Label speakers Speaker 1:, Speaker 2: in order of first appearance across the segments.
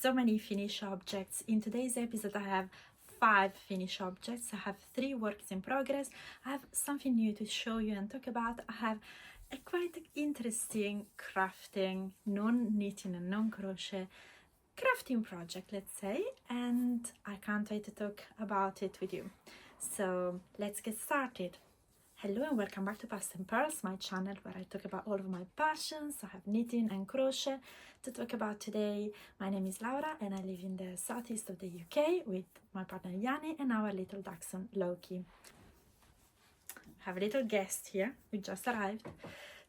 Speaker 1: so many finished objects. In today's episode I have 5 finished objects. I have 3 works in progress. I have something new to show you and talk about. I have a quite interesting crafting, non-knitting and non-crochet crafting project, let's say, and I can't wait to talk about it with you. So let's get started. Hello and welcome back to Past and Pearls, my channel where I talk about all of my passions. I have knitting and crochet to talk about today. My name is Laura and I live in the southeast of the UK with my partner Yarny and our little dachshund Loki. I have a little guest here who just arrived.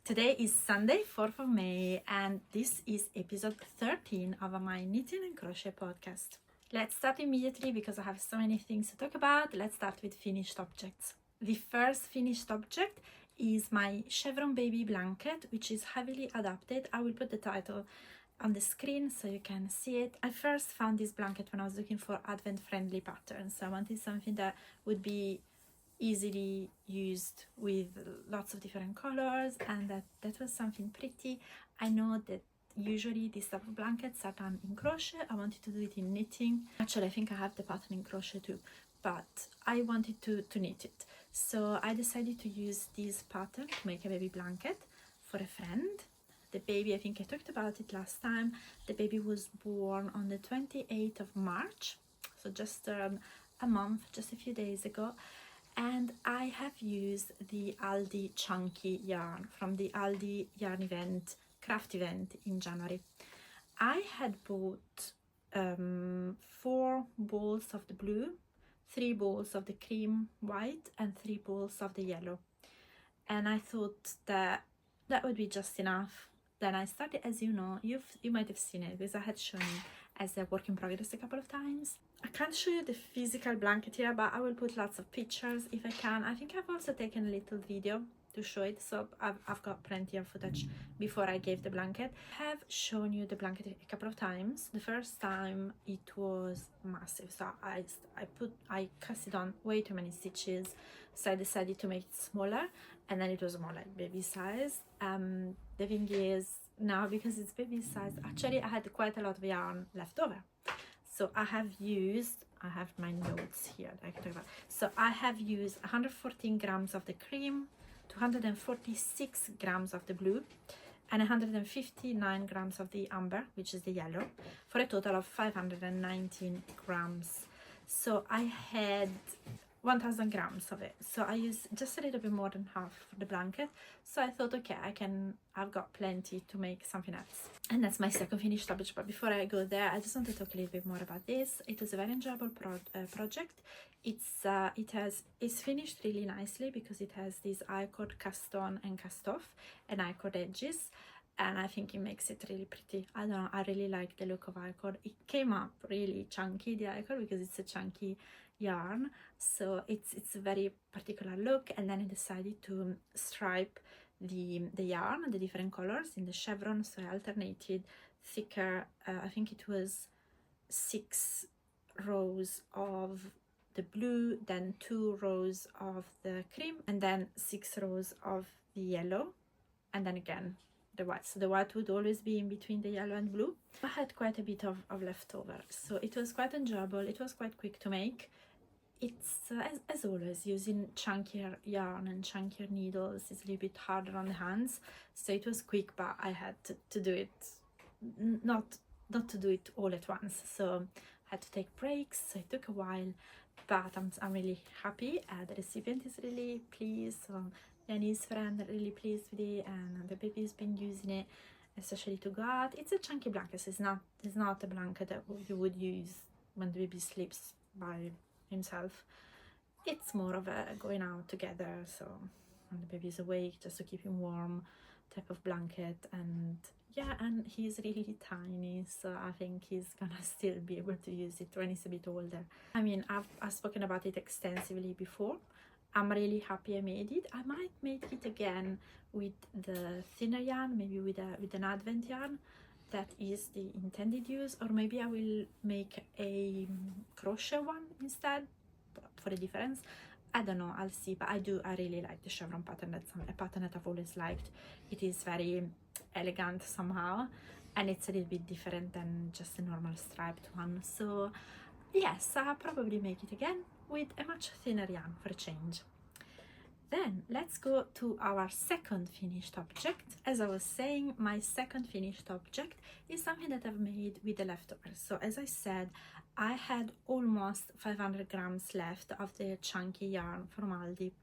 Speaker 1: Today is Sunday, 4th of May, and this is episode 13 of my Knitting and Crochet podcast. Let's start immediately because I have so many things to talk about. Let's start with finished objects. The first finished object is my chevron baby blanket, which is heavily adapted. I will put the title on the screen so you can see it. I first found this blanket when I was looking for advent-friendly patterns. So I wanted something that would be easily used with lots of different colors, and that was something pretty. I know that usually these type of blankets are done in crochet. I wanted to do it in knitting. Actually, I think I have the pattern in crochet too, but I wanted to knit it. So I decided to use this pattern to make a baby blanket for a friend. The baby, I think I talked about it last time, the baby was born on the 28th of March, so just a month, just a few days ago. And I have used the Aldi chunky yarn from the Aldi yarn event, craft event in January. I had bought 4 balls of the blue, 3 balls of the cream white and 3 balls of the yellow. And I thought that would be just enough. Then I started, as you know, you might have seen it because I had shown you as a work in progress a couple of times. I can't show you the physical blanket here, but I will put lots of pictures if I can. I think I've also taken a little video to show it, so I've got plenty of footage before I gave the blanket. I have shown you the blanket a couple of times. The first time it was massive, so I cast it on way too many stitches, so I decided to make it smaller, and then it was more like baby size. The thing is, now because it's baby size, actually I had quite a lot of yarn left over. So I have my notes here that I can talk about. So I have used 114 grams of the cream, 246 grams of the blue, and 159 grams of the amber, which is the yellow, for a total of 519 grams. So I had 1000 grams of it. So I used just a little bit more than half for the blanket. So I thought, okay, I've got plenty to make something else. And that's my second finished object. But before I go there, I just want to talk a little bit more about this. It was a very enjoyable project. It's finished really nicely because it has these I-cord cast on and cast off and I-cord edges. And I think it makes it really pretty. I don't know, I really like the look of I-cord. It came up really chunky, the I-cord, because it's a chunky yarn, so it's a very particular look. And then I decided to stripe the yarn, the different colors in the chevron, so I alternated thicker, I think it was 6 rows of the blue, then 2 rows of the cream, and then 6 rows of the yellow, and then again the white. So the white would always be in between the yellow and blue. I had quite a bit of leftover, so it was quite enjoyable. It was quite quick to make. It's as always, using chunkier yarn and chunkier needles is a little bit harder on the hands, so it was quick, but I had to do it, not to do it all at once, so I had to take breaks, so it took a while, but I'm really happy. The recipient is really pleased, so Yarny's friend are really pleased with it, and the baby's been using it especially to go out. It's a chunky blanket, so it's not a blanket that you would use when the baby sleeps by himself. It's more of a going out together, so when the baby is awake, just to keep him warm type of blanket. And yeah, and he's really tiny, so I think he's gonna still be able to use it when he's a bit older. I mean, I've spoken about it extensively before. I'm really happy I made it. I might make it again with the thinner yarn, maybe with an advent yarn. That is the intended use, or maybe I will make a crochet one instead for a difference. I don't know, I'll see, but I really like the chevron pattern. That's a pattern that I've always liked. It is very elegant somehow, and it's a little bit different than just a normal striped one. So yes, I'll probably make it again with a much thinner yarn for a change. Then let's go to our second finished object. As I was saying, my second finished object is something that I've made with the leftovers. So as I said, I had almost 500 grams left of the chunky yarn from Aldi.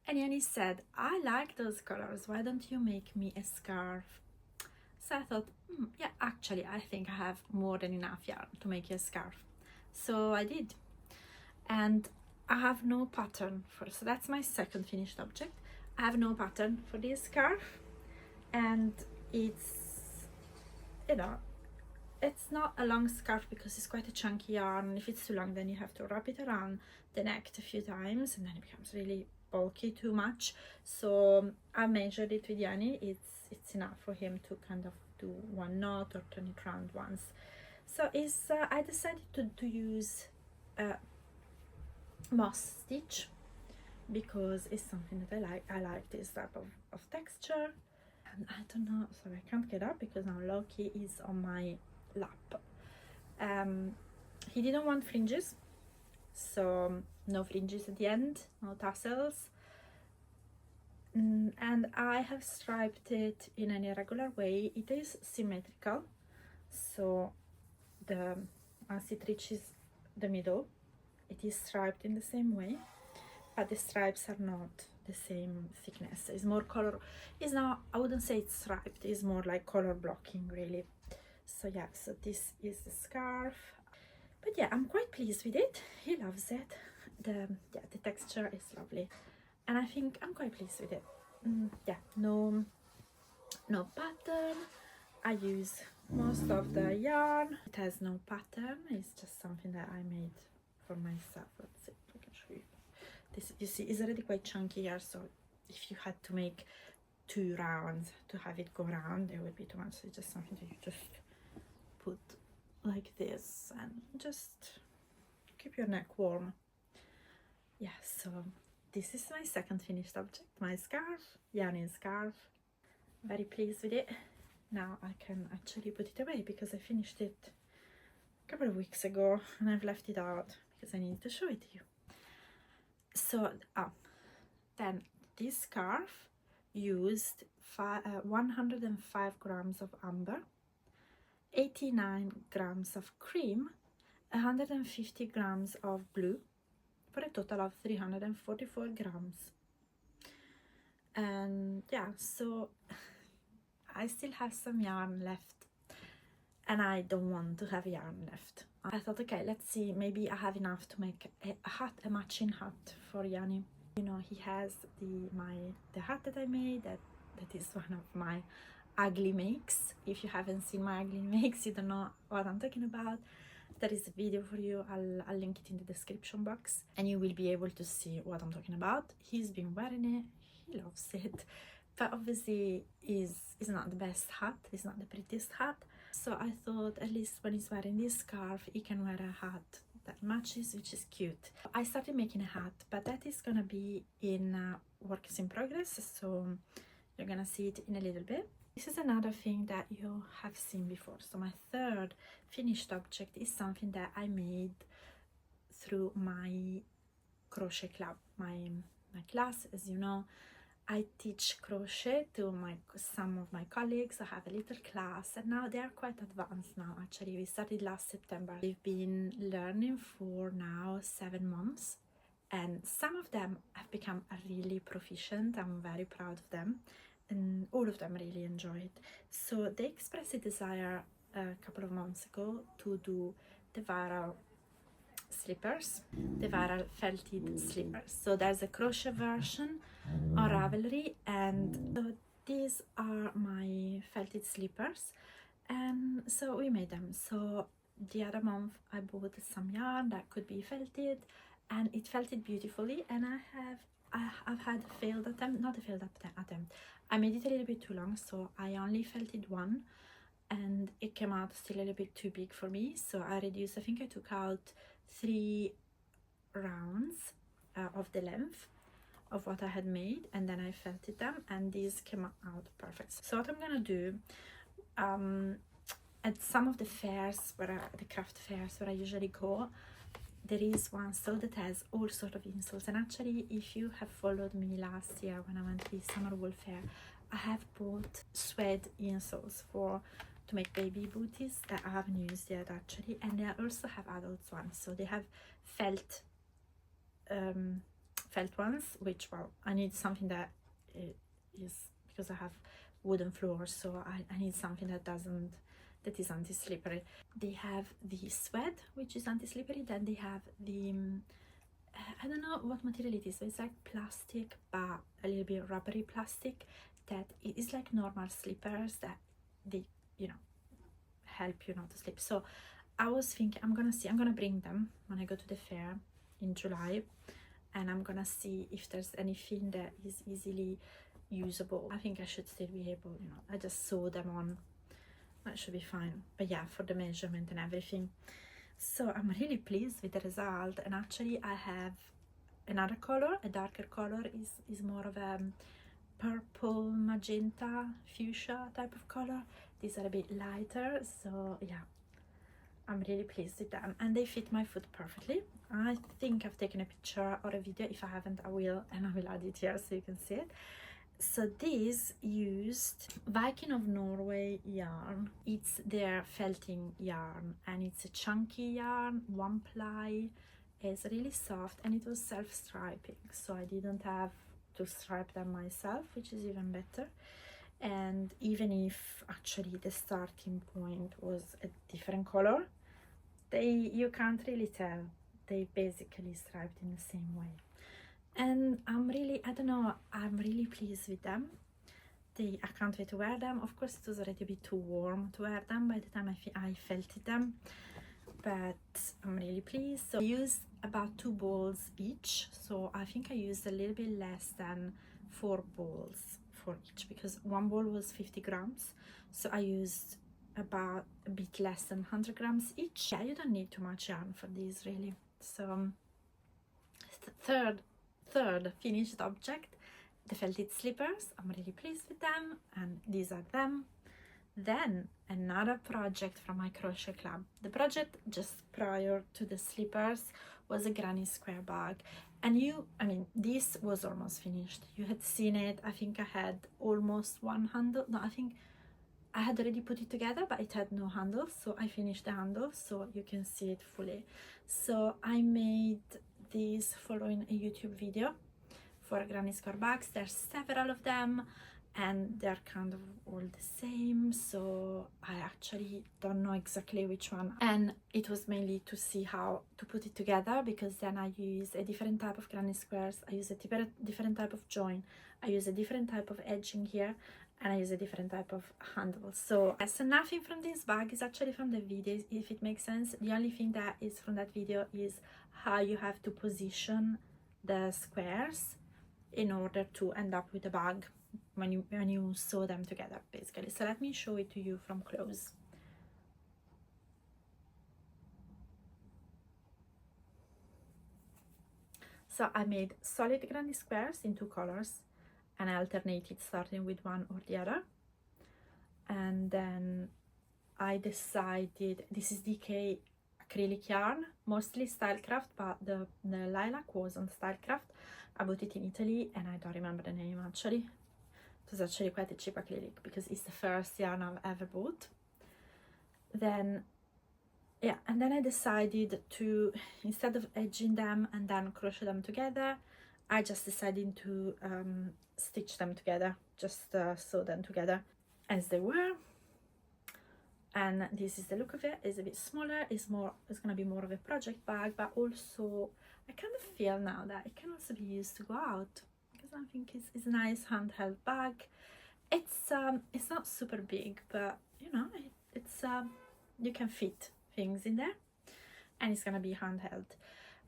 Speaker 1: And Yanni said, I like those colors, why don't you make me a scarf? So I thought, yeah, actually, I think I have more than enough yarn to make a scarf. So I did. And I have no pattern for, so that's my second finished object. I have no pattern for this scarf, and it's, you know, it's not a long scarf because it's quite a chunky yarn. If it's too long, then you have to wrap it around the neck a few times, and then it becomes really bulky, too much. So I measured it with Yanni. It's enough for him to kind of do one knot or turn it around once. So it's I decided to use moss stitch because it's something that I like. I like this type of texture, and I don't know, so I can't get up because now Loki is on my lap. He didn't want fringes, so no fringes at the end, no tassels, and I have striped it in an irregular way. It is symmetrical, so as it reaches the middle, it is striped in the same way, but the stripes are not the same thickness. It's more color, it's not, I wouldn't say it's striped, it's more like color blocking really. So yeah, so this is the scarf. But yeah, I'm quite pleased with it. He loves it. The texture is lovely, and I think I'm quite pleased with it. Yeah, no pattern. I use most of the yarn. It has no pattern. It's just something that I made for myself. Let's see, I can show you. This, you see, is already quite chunky here, so if you had to make 2 rounds to have it go round, it would be too much. So it's just something that you just put like this and just keep your neck warm. Yeah, so this is my second finished object, my scarf, yarny scarf. Very pleased with it. Now I can actually put it away because I finished it a couple of weeks ago and I've left it out because I need to show it to you. So then this scarf used 105 grams of amber, 89 grams of cream, 150 grams of blue, for a total of 344 grams. And yeah, so I still have some yarn left and I don't want to have yarn left. I thought, okay, let's see, maybe I have enough to make a hat, a matching hat for Yanni. You know, he has the hat that I made, that is one of my ugly makes. If you haven't seen my ugly makes, you don't know what I'm talking about. There is a video for you. I'll link it in the description box and you will be able to see what I'm talking about. He's been wearing it, he loves it, but obviously it's not the best hat, it's not the prettiest hat. So I thought at least when he's wearing this scarf, he can wear a hat that matches, which is cute. I started making a hat, but that is gonna be in works in progress, so you're gonna see it in a little bit. This is another thing that you have seen before. So my third finished object is something that I made through my crochet club, my class. As you know, I teach crochet to some of my colleagues. I have a little class and now they are quite advanced now. Actually, we started last September. They've been learning for now 7 months and some of them have become really proficient. I'm very proud of them and all of them really enjoy it. So they expressed a desire a couple of months ago to do the viral slippers, the viral felted slippers. So there's a crochet version on Ravelry, and so these are my felted slippers, and so we made them. So the other month I bought some yarn that could be felted and it felted beautifully, and I've had a failed attempt, not a failed attempt, I made it a little bit too long, so I only felted one and it came out still a little bit too big for me, so I reduced. I think I took out 3 rounds of the length of what I had made, and then I felted them and these came out perfect. So what I'm gonna do, at some of the fairs, the craft fairs where I usually go, there is one stall that has all sort of insoles. And actually, if you have followed me last year when I went to the summer wool fair, I have bought suede insoles to make baby booties that I haven't used yet actually, and they also have adults ones. So they have felt ones, which, well, I need something that is, because I have wooden floors, so I need something that is anti-slippery. They have the suede, which is anti-slippery. Then they have the I don't know what material it is, so it's like plastic, but a little bit rubbery plastic, that it is like normal slippers that they, you know, help you not to slip. So I was thinking, I'm gonna bring them when I go to the fair in July, and I'm gonna see if there's anything that is easily usable. I think I should still be able, you know, I just sew them on, that should be fine. But yeah, for the measurement and everything. So I'm really pleased with the result. And actually I have another color, a darker color, is more of a purple, magenta, fuchsia type of color. These are a bit lighter, so yeah, I'm really pleased with them, and they fit my foot perfectly. I think I've taken a picture or a video. If I haven't, I will, and I will add it here so you can see it. So these used Viking of Norway yarn. It's their felting yarn, and it's a chunky yarn, one ply. It's really soft, and it was self-striping, so I didn't have to stripe them myself, which is even better. And even if actually the starting point was a different color, you can't really tell. They basically striped in the same way. And I'm really pleased with them. I can't wait to wear them. Of course, it was already a bit too warm to wear them by the time I felted them, but I'm really pleased. So I used about 2 balls each, so I think I used a little bit less than 4 balls for each, because one ball was 50 grams, so I used about a bit less than 100 grams each. Yeah, you don't need too much yarn for these really. So third finished object, the felted slippers. I'm really pleased with them, and these are them. Then another project from my crochet club. The project just prior to the slippers was a granny square bag, and this was almost finished. You had seen it. I think I had almost one handle. No, I think I had already put it together, but it had no handle, so I finished the handle so you can see it fully. So I made these following a YouTube video for granny square bags. There's several of them, and they're kind of all the same, so I actually don't know exactly which one. And it was mainly to see how to put it together, because then I use a different type of granny squares, I use a different type of join, I use a different type of edging here, and I use a different type of handle. So nothing from this bag is actually from the video, if it makes sense. The only thing that is from that video is how you have to position the squares in order to end up with a bag when you sew them together, basically. So let me show it to you from close. So I made solid granny squares in 2 colors, and I alternated starting with one or the other. And then I decided, this is DK acrylic yarn, mostly Stylecraft, but the lilac was on Stylecraft. I bought it in Italy, and I don't remember the name actually. It was actually quite a cheap acrylic, because it's the first yarn I've ever bought. Then yeah, and then I decided to, instead of edging them and then crochet them together, I just decided to stitch them together, just sew them together as they were. And this is the look of it. It's a bit smaller, it's gonna be more of a project bag, but also I kind of feel now that it can also be used to go out, because I think it's a nice handheld bag. It's not super big, but you know, you can fit things in there, and it's gonna be handheld.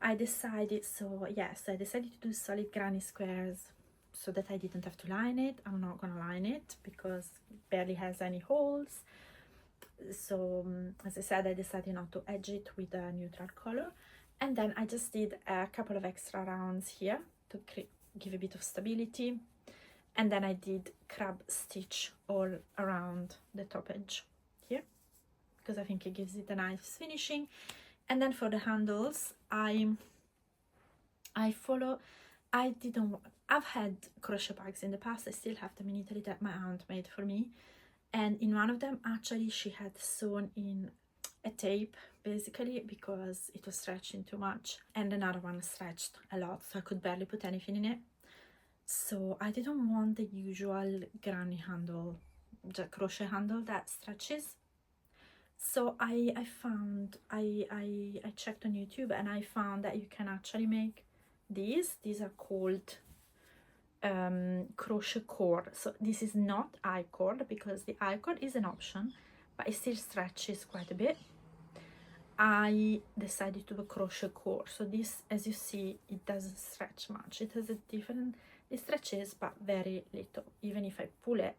Speaker 1: I decided to do solid granny squares so that I didn't have to line it. I'm not gonna line it because it barely has any holes. So as I said, I decided not to edge it with a neutral color, and then I just did a couple of extra rounds here to give a bit of stability, and then I did crab stitch all around the top edge here. because I think it gives it a nice finishing. And then for the handles, I've had crochet bags in the past. I still have them in Italy that my aunt made for me, and in one of them actually she had sewn in a tape basically because it was stretching too much, and another one stretched a lot, so I could barely put anything in it. So I didn't want the usual granny handle, the crochet handle that stretches. So I checked on YouTube, and I found that you can actually make these are called crochet cord. So this is not I-cord, because the I-cord is an option, but it still stretches quite a bit. I decided to do a crochet cord. So this, as you see, it doesn't stretch much. It has a different, it stretches but very little. Even if I pull it,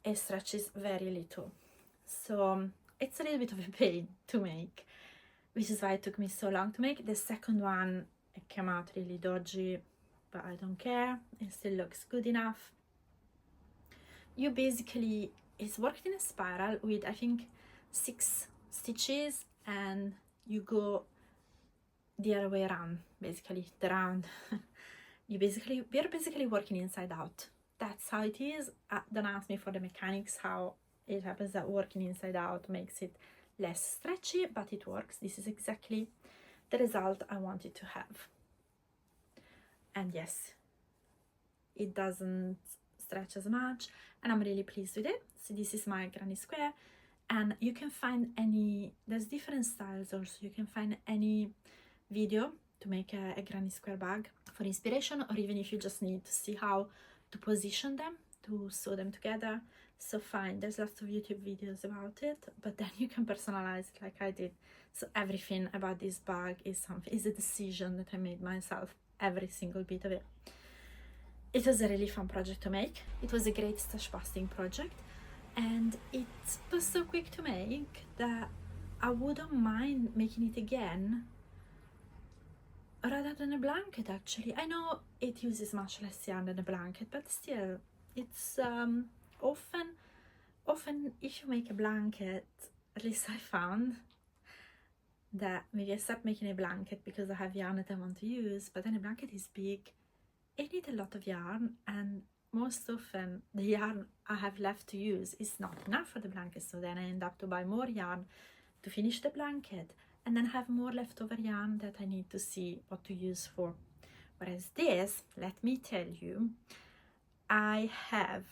Speaker 1: it stretches very little. So it's a little bit of a pain to make, which is why it took me so long to make. The second one, it came out really dodgy, but I don't care. It still looks good enough. You basically, it's worked in a spiral with, I think, 6 stitches, and you go the other way around, basically the round. we're basically working inside out. That's how it is. Don't ask me for the mechanics how it happens, that working inside out makes it less stretchy, but it works. This is exactly the result I wanted to have. And yes, it doesn't stretch as much, and I'm really pleased with it. So this is my granny square, and you can find there's different styles also. You can find any video to make a granny square bag for inspiration, or even if you just need to see how to position them, to sew them together. So fine, there's lots of YouTube videos about it, but then you can personalize it like I did. So everything about this bag is a decision that I made myself, every single bit of it. It was a really fun project to make. It was a great stash busting project, and it was so quick to make that I wouldn't mind making it again rather than a blanket. Actually, I know it uses much less yarn than a blanket, but still, it's often if you make a blanket, at least I found that maybe I stopped making a blanket because I have yarn that I want to use, but then a blanket is big, it needs a lot of yarn, and most often the yarn I have left to use is not enough for the blanket, so then I end up to buy more yarn to finish the blanket, and then have more leftover yarn that I need to see what to use for. Whereas this, let me tell you, I have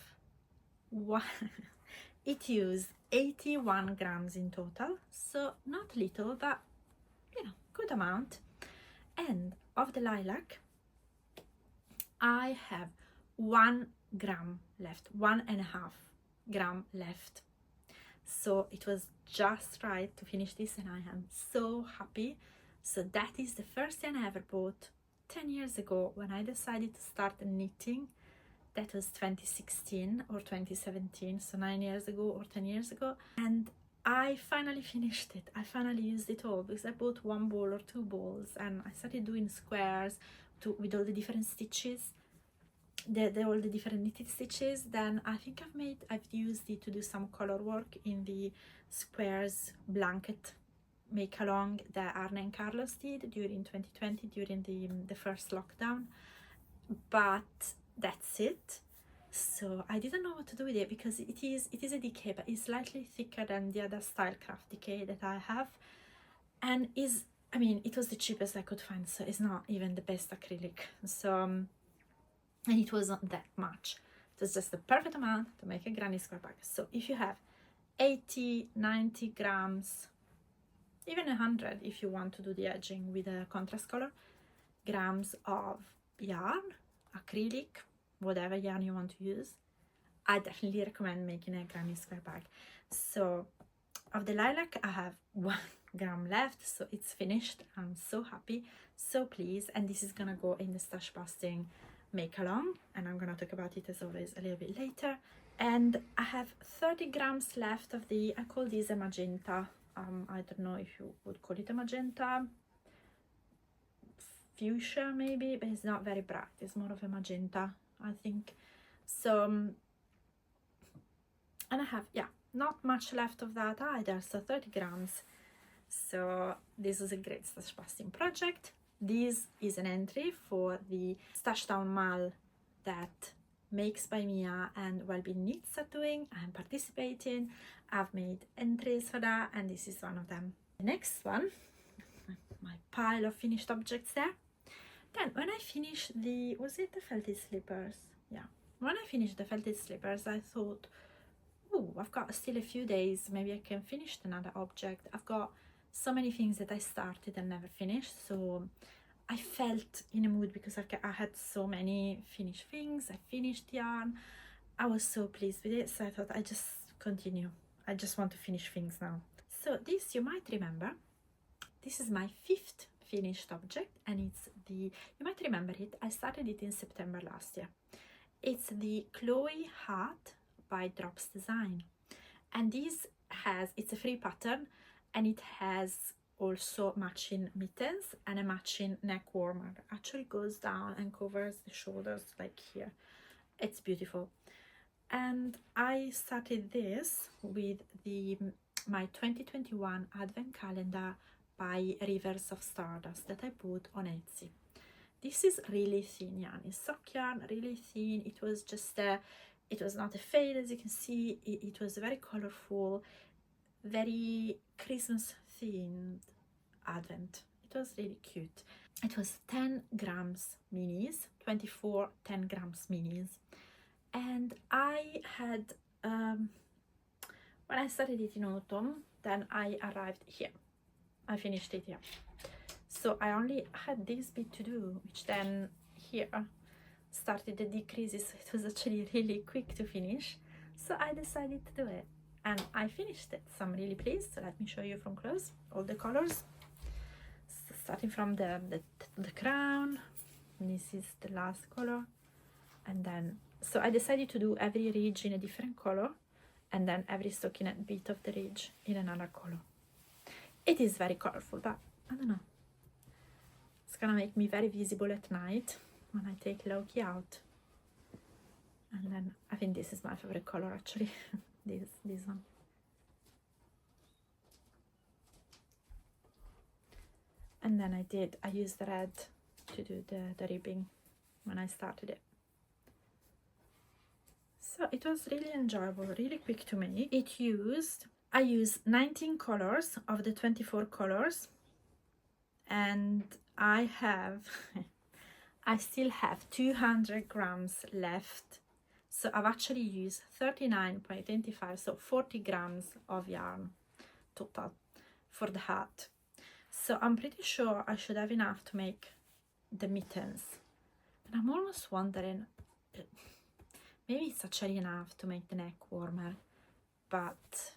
Speaker 1: it used 81 grams in total, so not little, but good amount. And of the lilac, I have 1 gram left, 1.5 gram left. So it was just right to finish this, and I am so happy. So that is the first yarn I ever bought 10 years ago when I decided to start knitting. That was 2016 or 2017, so 9 years ago or 10 years ago. And I finally finished it. I finally used it all, because I bought 1 ball or 2 balls, and I started doing squares with all the different stitches, all the different knitted stitches. Then I think I've used it to do some color work in the squares blanket Makealong that Arne and Carlos did during 2020, during the first lockdown. But that's it. So I didn't know what to do with it, because it is a DK, but it's slightly thicker than the other Stylecraft DK that I have, and it was the cheapest I could find, so it's not even the best acrylic. So and it wasn't that much. It was just the perfect amount to make a granny square bag. So if you have 80-90 grams, even 100 if you want to do the edging with a contrast color, grams of yarn, acrylic, whatever yarn you want to use, I definitely recommend making a granny square bag. So of the lilac, I have 1 gram left, so it's finished. I'm so happy, so pleased, and this is gonna go in the stash busting Makealong, and I'm gonna talk about it as always a little bit later. And I have 30 grams left of I call this a magenta. I don't know if you would call it a magenta, fuchsia maybe, but it's not very bright. It's more of a magenta, I think. So and I have not much left of that either, so 30 grams. So this is a great stash busting project. This is an entry for the Stashdown Mal that Makes by Mia and WIP Knits are doing. I'm participating. I've made entries for that, and this is one of them. The next one, my pile of finished objects there. Then when I finished the, was it the felted slippers? Yeah. When I finished the felted slippers, I thought, oh, I've got still a few days. Maybe I can finish another object. I've got so many things that I started and never finished. So I felt in a mood because I had so many finished things. I finished yarn. I was so pleased with it. So I thought I just continue. I just want to finish things now. So this, you might remember, this is my 5th finished object, and it's the, you might remember it, I started it in September last year. It's the Chloe hat by Drops Design, and this has, it's a free pattern, and it has also matching mittens and a matching neck warmer that actually goes down and covers the shoulders like here. It's beautiful. And I started this with the my 2021 advent calendar by Rivers of Stardust that I bought on Etsy. This is really thin yarn. It's sock yarn, really thin. It was just it was not a fade, as you can see. It was very colorful, very Christmas themed advent. It was really cute. It was 10 grams minis, 24 10 grams minis. And I had, when I started it in autumn, then I arrived here. I finished it here. So I only had this bit to do, which then here started the decreases. So it was actually really quick to finish. So I decided to do it. And I finished it. So I'm really pleased. So let me show you from close all the colors. So starting from the crown. This is the last color. And then, so I decided to do every ridge in a different color, and then every stockinette bit of the ridge in another color. It is very colorful, but I don't know. It's gonna make me very visible at night when I take Loki out. And then I think this is my favorite color actually. this one. And then I used the red to do the ribbing when I started it. So it was really enjoyable, really quick to make. I used 19 colors of the 24 colors, and I still have 200 grams left. So I've actually used 39.25, so 40 grams of yarn total for the hat. So I'm pretty sure I should have enough to make the mittens. And I'm almost wondering, maybe it's actually enough to make the neck warmer, but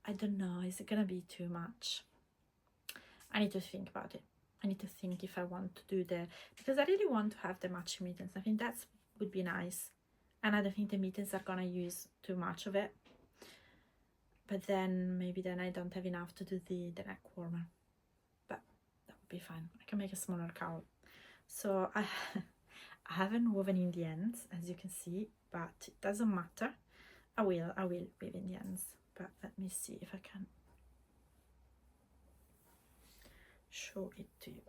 Speaker 1: I don't know, is it gonna be too much? I need to think about it. I need to think if I want to do because I really want to have the matching mittens. I think that would be nice. And I don't think the mittens are gonna use too much of it. But then maybe then I don't have enough to do the neck warmer. But that would be fine. I can make a smaller cowl. So I haven't woven in the ends, as you can see, but it doesn't matter. I will weave in the ends. But let me see if I can show it to you.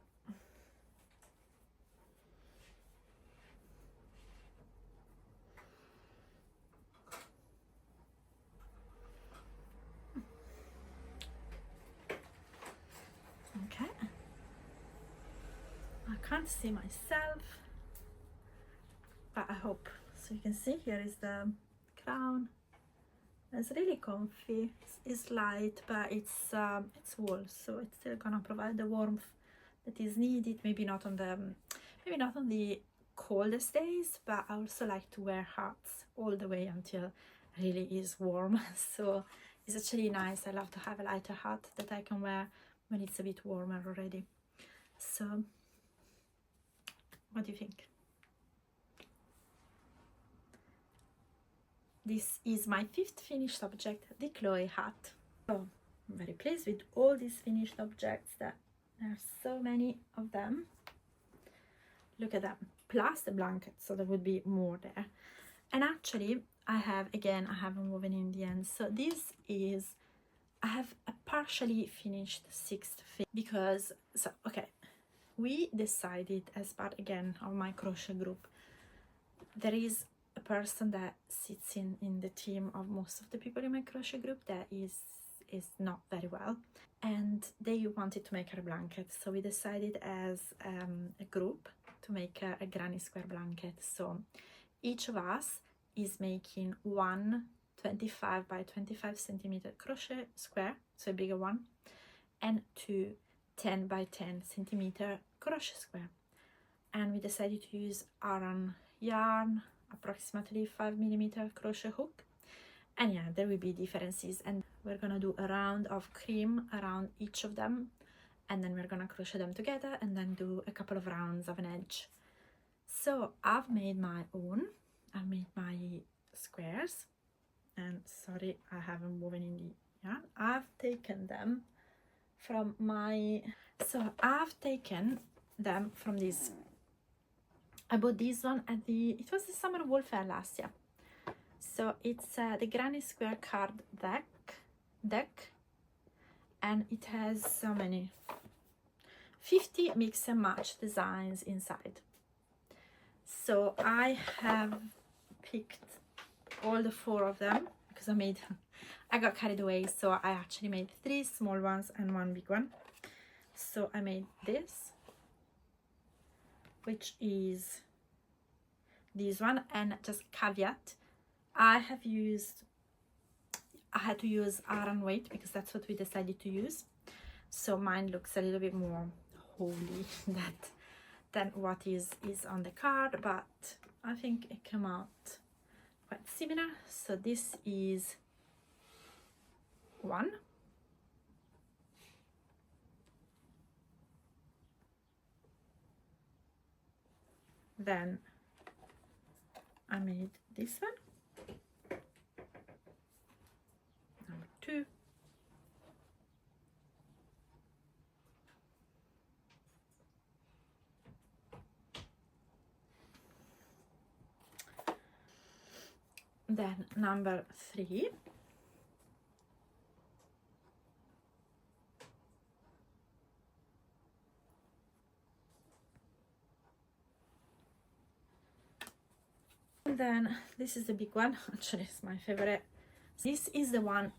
Speaker 1: Okay. I can't see myself, but I hope. So you can see here is the crown. It's really comfy. It's light, but it's wool, so it's still gonna provide the warmth that is needed. Maybe not on the coldest days, but I also like to wear hats all the way until it really is warm. So it's actually nice. I love to have a lighter hat that I can wear when it's a bit warmer already. So what do you think? This is my 5th finished object, the Chloe hat. So I'm very pleased with all these finished objects. That there are so many of them. Look at them, plus the blanket, so there would be more there. And actually I haven't woven in the end. So this is, I have a partially finished sixth fit because, so okay, we decided as part again of my crochet group, there is a person that sits in the team of most of the people in my crochet group that is not very well, and they wanted to make her blanket, so we decided as a group to make a granny square blanket. So each of us is making one 25 by 25 centimeter crochet square, so a bigger one, and two 10 by 10 centimeter crochet square. And we decided to use Aran yarn, approximately 5mm crochet hook. And yeah, there will be differences, and we're gonna do a round of cream around each of them, and then we're gonna crochet them together and then do a couple of rounds of an edge. So I've made my own, I've made my squares, and sorry, I haven't woven in the yarn. I've taken them from this, I bought this one at it was the Summer Wool Fair last year. So it's the Granny Square card deck, and it has so many 50 mix and match designs inside. So I have picked all the 4 of them because I got carried away, so I actually made 3 small ones and 1 big one. So I made this, which is this one, and just caveat, I had to use Aran weight because that's what we decided to use. So mine looks a little bit more holy than what is on the card, but I think it came out quite similar. So this is 1. Then I made this one, number 2, then number 3, and then this is the big one. Actually, it's my favorite. This is the one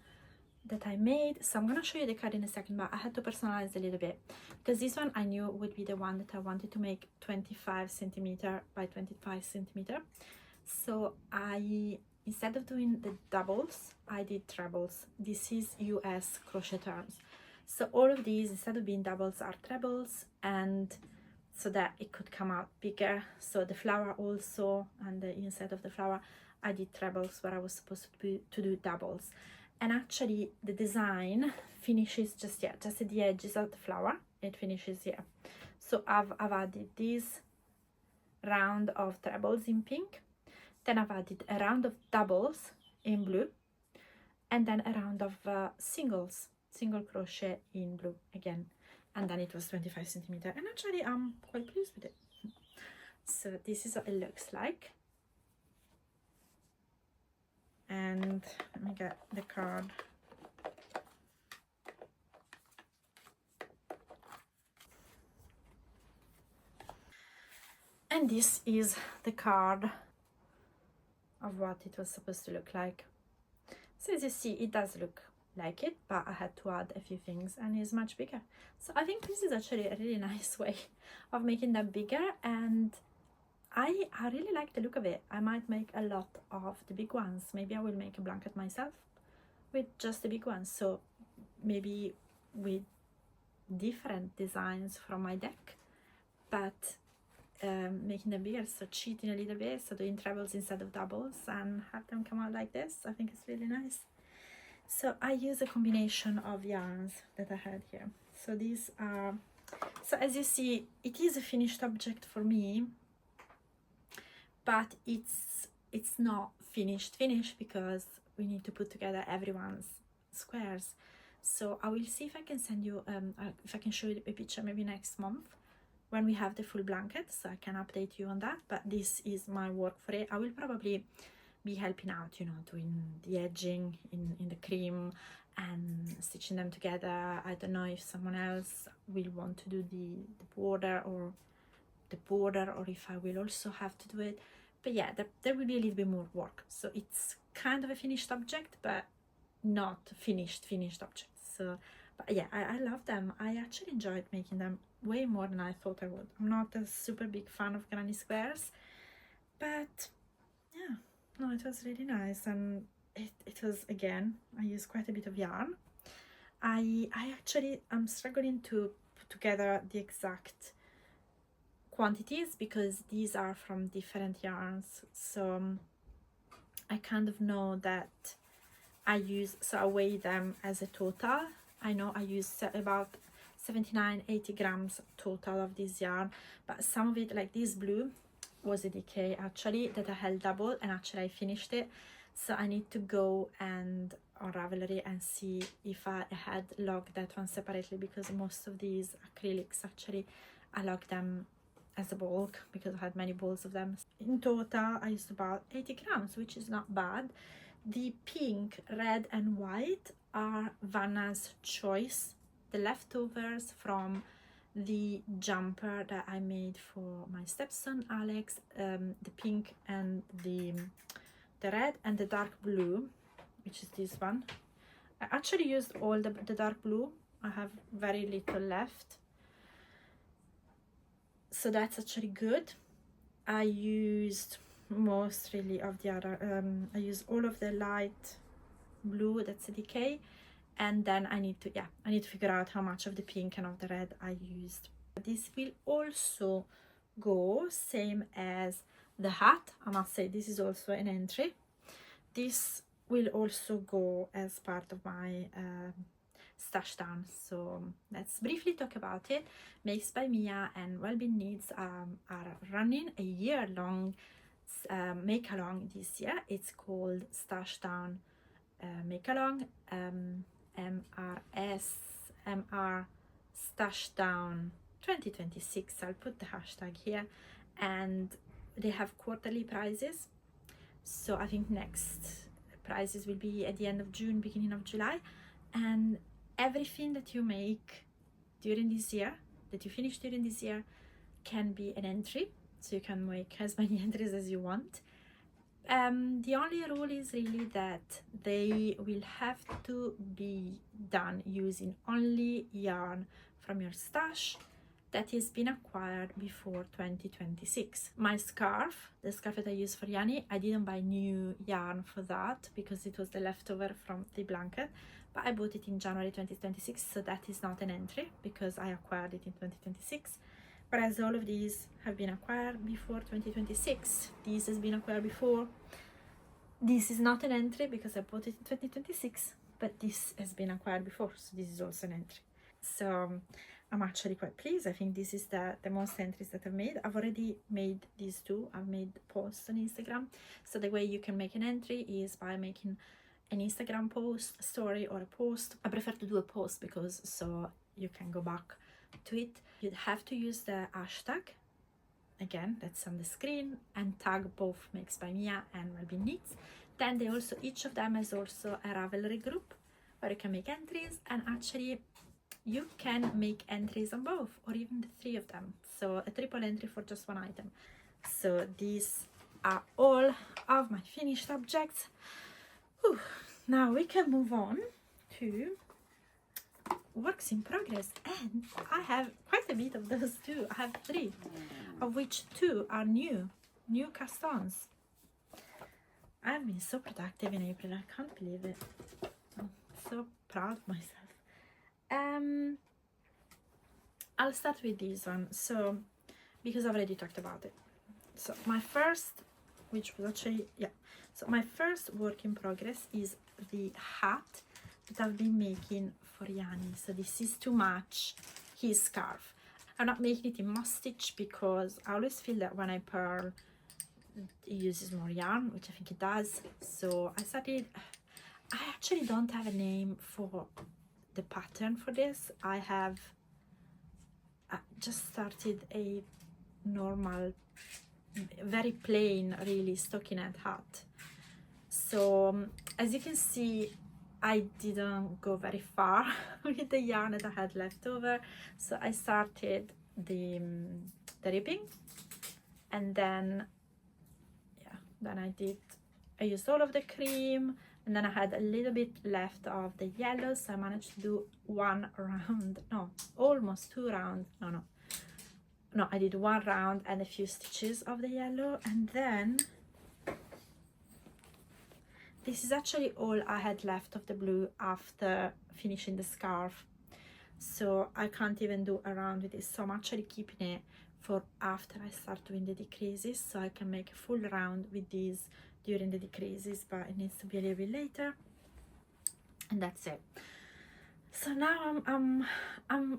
Speaker 1: that I made, so I'm gonna show you the card in a second, but I had to personalize a little bit because this one I knew would be the one that I wanted to make 25 centimeter by 25 centimeter. So I, instead of doing the doubles, I did trebles. This is US crochet terms, so all of these, instead of being doubles, are trebles, and so that it could come out bigger. So the flower also, and the inside of the flower, I did trebles where I was supposed to do doubles. And actually the design finishes just at the edges of the flower. It finishes here. So I've added this round of trebles in pink, then I've added a round of doubles in blue, and then a round of single crochet in blue again, and then it was 25 centimeter, and actually I'm quite pleased with it. So this is what it looks like, and let me get the card. And this is the card of what it was supposed to look like. So as you see, it does look like it, but I had to add a few things, and it's much bigger. So I think this is actually a really nice way of making them bigger, and I really like the look of it. I might make a lot of the big ones. Maybe I will make a blanket myself with just the big ones, so maybe with different designs from my deck, but making them bigger, so cheating a little bit, so doing trebles instead of doubles and have them come out like this. I think it's really nice. So I use a combination of yarns that I had here. So these are, so as you see, it is a finished object for me, but it's not finished because we need to put together everyone's squares. So I will see if I can send you if I can show you a picture maybe next month when we have the full blanket, so I can update you on that. But this is my work for it. I will probably be helping out, you know, doing the edging in the cream and stitching them together. I don't know if someone else will want to do the border or if I will also have to do it. But yeah, there will be a little bit more work. So it's kind of a finished object, but not finished object. So, but yeah, I love them. I actually enjoyed making them way more than I thought I would. I'm not a super big fan of granny squares, but yeah, no, it was really nice. And it was, again, I used quite a bit of yarn. I actually am struggling to put together the exact quantities because these are from different yarns, so I kind of know that I weigh them as a total. I know I use about 79-80 grams total of this yarn, but some of it, like this blue, was a decay actually that I held double, and actually I finished it. So I need to go and on Ravelry and see if I had logged that one separately, because most of these acrylics actually I logged them as a bulk because I had many balls of them. In total I used about 80 grams, which is not bad. The pink, red and white are Vanna's choice, the leftovers from the jumper that I made for my stepson Alex. The pink and the red and the dark blue, which is this one. I actually used all the dark blue. I have very little left, so that's actually good. I used most really of the other, I used all of the light blue, that's a decay, and then I need to figure out how much of the pink and of the red I used. This will also go same as the hat. I must say this is also an entry. This will also go as part of my Stashdown. So let's briefly talk about it. Makes by Mia and Wellbeing Needs are running a year-long make-along this year. It's called Stashdown Makealong, MR Stashdown 2026. I'll put the hashtag here, and they have quarterly prizes. So I think next prizes will be at the end of June, beginning of July, and everything that you make during this year, that you finish during this year, can be an entry. So you can make as many entries as you want. The only rule is really that they will have to be done using only yarn from your stash that has been acquired before 2026. My scarf, the scarf that I use for Yarny, I didn't buy new yarn for that because it was the leftover from the blanket, but I bought it in January 2026, so that is not an entry because I acquired it in 2026. Whereas all of these have been acquired before 2026. This has been acquired before. This is not an entry because I bought it in 2026, but this has been acquired before, so this is also an entry. So I'm actually quite pleased. I think this is the most entries that I've made. I've already made these two. I've made posts on Instagram. So the way you can make an entry is by making an Instagram post, a story, or a post. I prefer to do a post because so you can go back to it. You'd have to use the hashtag, again, that's on the screen, and tag both Makes by Mia and Wellbeing Needs. Then they also, each of them has also a Ravelry group where you can make entries, and actually you can make entries on both or even the three of them, so a triple entry for just one item. So these are all of my finished objects. Whew. Now we can move on to works in progress, and I have quite a bit of those too. I have 3, of which 2 are new cast-ons. I've been so productive in April, I can't believe it. I'm so proud of myself. I'll start with this one, so because I've already talked about it. So my first, which was actually, so my first work in progress is the hat that I've been making for Yarny. So this is to match his scarf. I'm not making it in moss stitch because I always feel that when I purl it uses more yarn, which I think it does. So I actually don't have a name for the pattern for this. I just started a normal, very plain, really stockinette hat So as you can see, I didn't go very far with the yarn that I had left over. So I started the ribbing, and then I used all of the cream, and then I had a little bit left of the yellow, so I managed to do almost 2 rounds. No, I did 1 round and a few stitches of the yellow, and then this is actually all I had left of the blue after finishing the scarf. So I can't even do a round with this, so I'm actually keeping it for after I start doing the decreases, so I can make a full round with these during the decreases, but it needs to be a little bit later. And that's it. So now I'm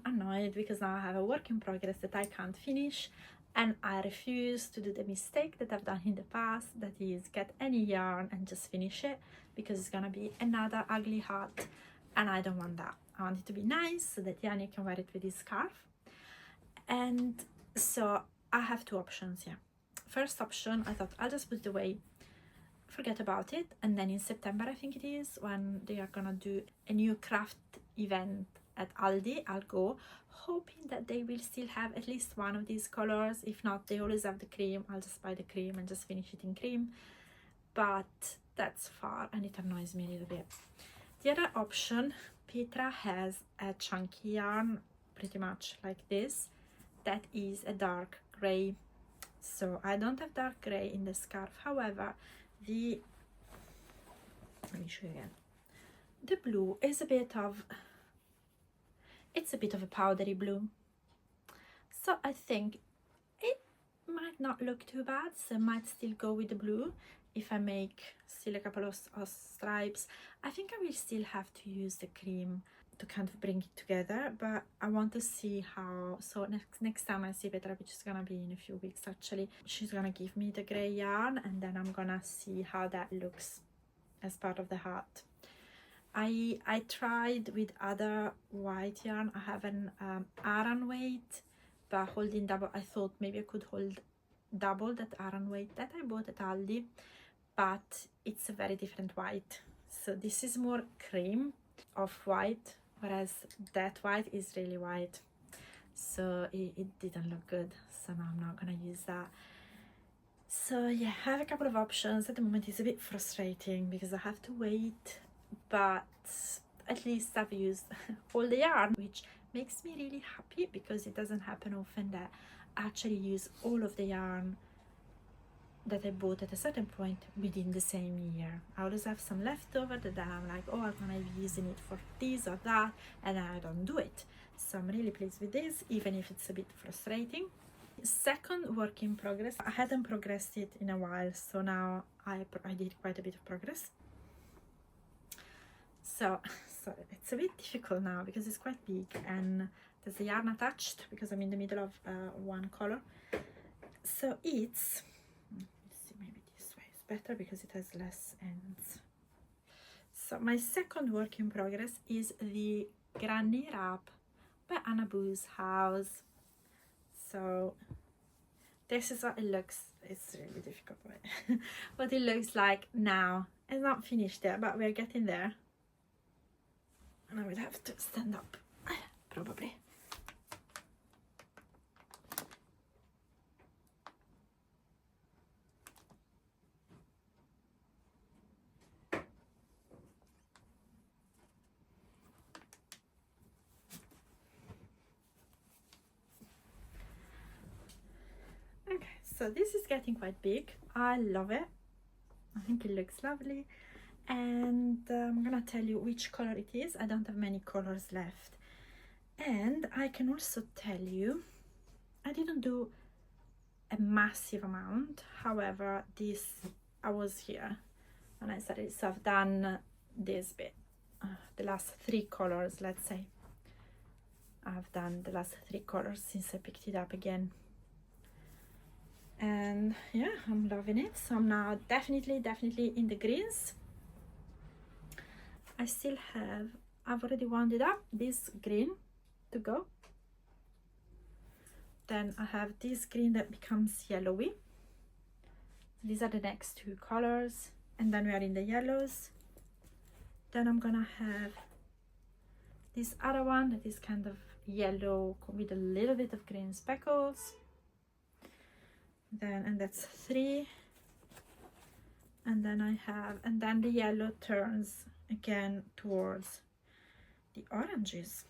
Speaker 1: annoyed because now I have a work in progress that I can't finish, and I refuse to do the mistake that I've done in the past, that is get any yarn and just finish it, because it's gonna be another ugly hat, and I don't want that. I want it to be nice so that Yarny can wear it with his scarf. And so I have 2 options here. First option, I thought I'll just put it away, forget about it, and then in September, I think it is, when they are gonna do a new craft event at Aldi, I'll go, hoping that they will still have at least one of these colors. If not, they always have the cream. I'll just buy the cream and just finish it in cream, but that's far and it annoys me a little bit. The other option, Petra has a chunky yarn pretty much like this, that is a dark gray. So I don't have dark gray in the scarf, however, let me show you again. The blue is a bit of a powdery blue, so I think it might not look too bad, so I might still go with the blue. If I make still a couple of stripes, I think I will still have to use the cream to kind of bring it together, but I want to see how. So next time I see Petra, which is gonna be in a few weeks actually, she's gonna give me the gray yarn, and then I'm gonna see how that looks as part of the hat. I tried with other white yarn. I have an Aran weight, but holding double, I thought maybe I could hold double that Aran weight that I bought at Aldi, but it's a very different white. So this is more cream of white, whereas that white is really white, so it didn't look good, so now I'm not gonna use that. So yeah, I have a couple of options. At the moment it's a bit frustrating because I have to wait, but at least I've used all the yarn, which makes me really happy because it doesn't happen often that I actually use all of the yarn that I bought at a certain point within the same year. I always have some leftover that I'm like, oh, I'm gonna be using it for this or that, and I don't do it. So I'm really pleased with this, even if it's a bit frustrating. Second work in progress, I hadn't progressed it in a while, so now I did quite a bit of progress. So it's a bit difficult now because it's quite big and there's the yarn attached because I'm in the middle of one color. So it's, let's see, maybe this way is better because it has less ends. So my second work in progress is the Granny Wrap by Anna Boo's House. So this is what it looks. It's really difficult, right? What it looks like now. It's not finished yet, but we're getting there. And I will have to stand up, probably. Okay, so this is getting quite big. I love it. I think it looks lovely. And I'm gonna tell you which color it is. I don't have many colors left, and I can also tell you I didn't do a massive amount. However, this, I was here when I started, so I've done this bit, the last 3 colors, let's say. I've done the last 3 colors since I picked it up again, and yeah, I'm loving it. So I'm now definitely in the greens. I still have, I've already wound up this green to go. Then I have this green that becomes yellowy. These are the next 2 colors. and then we are in the yellows. Then I'm gonna have this other one that is kind of yellow with a little bit of green speckles. Then, and that's 3. And then I have, and then the yellow turns again towards the oranges.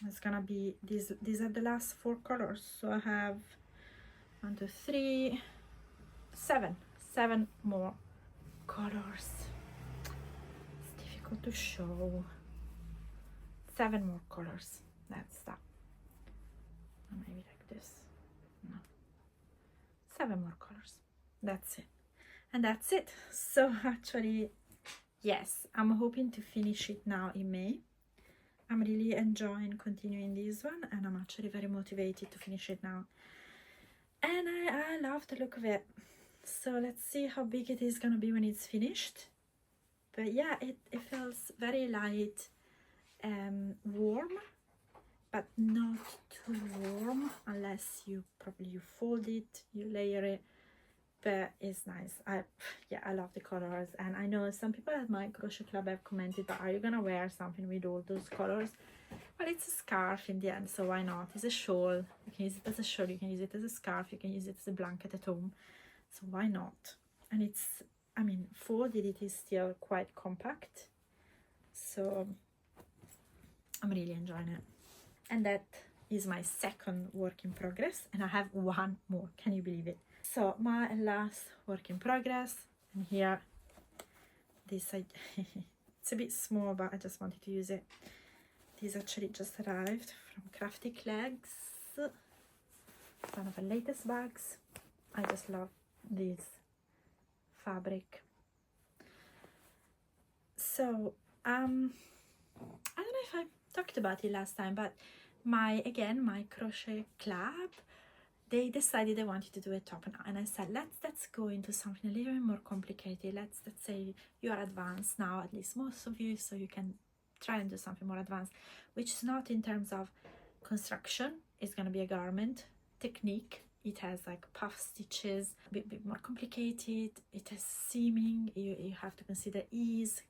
Speaker 1: It's gonna be these are the last 4 colors. So I have 1, 2, 3, 7 more colors. It's difficult to show. 7 more colors. That's that. Or maybe like this. No. 7 more colors. That's it. And that's it. So actually, yes, I'm hoping to finish it now in May. I'm really enjoying continuing this one, and I'm actually very motivated to finish it now. And I love the look of it. So let's see how big it is gonna be when it's finished. But yeah, it feels very light, warm, but not too warm unless you fold it, you layer it. But it's nice. I love the colors, and I know some people at my crochet club have commented, but are you gonna wear something with all those colors? Well, it's a scarf in the end, so why not? It's a shawl. You can use it as a shawl, you can use it as a scarf, you can use it as a blanket at home, so why not? And it's, I mean, folded it is still quite compact, so I'm really enjoying it. And that is my second work in progress, and I have 1 more. Can you believe it? So my last work in progress, and here this it's a bit small, but I just wanted to use it. These actually just arrived from Crafty Clegs, one of the latest bags. I just love this fabric. So I don't know if I talked about it last time, but my crochet club, they decided they wanted to do a top now, and I said let's go into something a little bit more complicated. Let's say you are advanced now, at least most of you, so you can try and do something more advanced, which is not in terms of construction. It's going to be a garment technique. It has like puff stitches, a bit more complicated. It has seaming, you have to consider ease,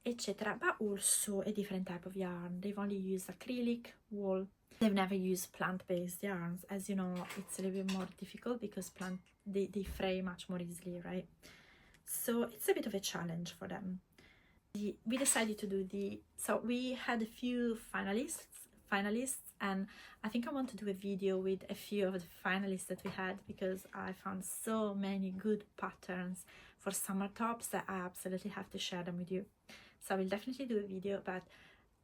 Speaker 1: etc., but also a different type of yarn. They've only used acrylic, wool. They've never used plant-based yarns. As you know, it's a little bit more difficult because they fray much more easily, right? So it's a bit of a challenge for them. We decided to do so we had a few finalists, and I think I want to do a video with a few of the finalists that we had, because I found so many good patterns for summer tops that I absolutely have to share them with you. So I will definitely do a video, but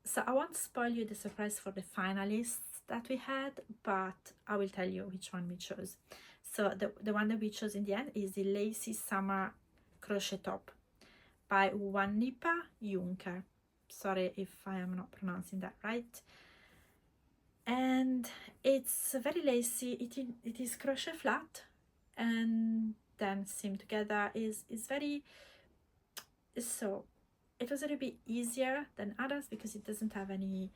Speaker 1: so I won't spoil you the surprise for the finalists that we had, but I will tell you which one we chose. So the one that we chose in the end is the Lacy Summer Crochet Top by Wanipa Juncker. Sorry if I am not pronouncing that right. And it's very lacy. It is crochet flat and then seam together. Is very, so it was a little bit easier than others because it doesn't have any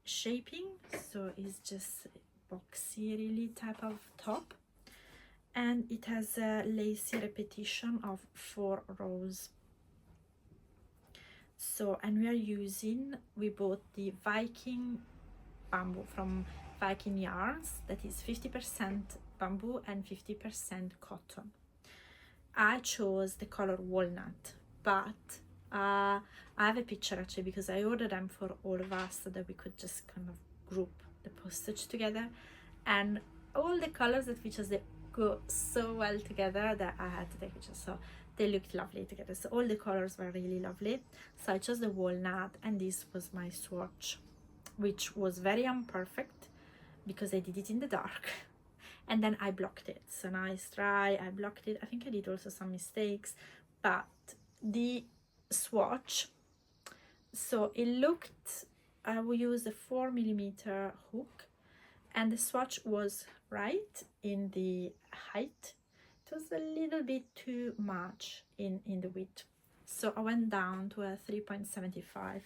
Speaker 1: shaping, so it's just boxy really type of top, and it has a lacy repetition of 4 rows. So, and we bought the Viking bamboo from Viking Yarns, that is 50% bamboo and 50% cotton. I chose the color walnut, but I have a picture actually, because I ordered them for all of us so that we could just kind of group the postage together, and all the colors that we chose, they go so well together that I had to take pictures, so they looked lovely together. So all the colors were really lovely. So I chose the walnut, and this was my swatch, which was very imperfect because I did it in the dark and then I blocked it. So nice dry, I blocked it. I think I did also some mistakes, but the swatch, so it looked, we used a 4mm hook, and the swatch was right in the height. It was a little bit too much in the width, so I went down to a 3.75,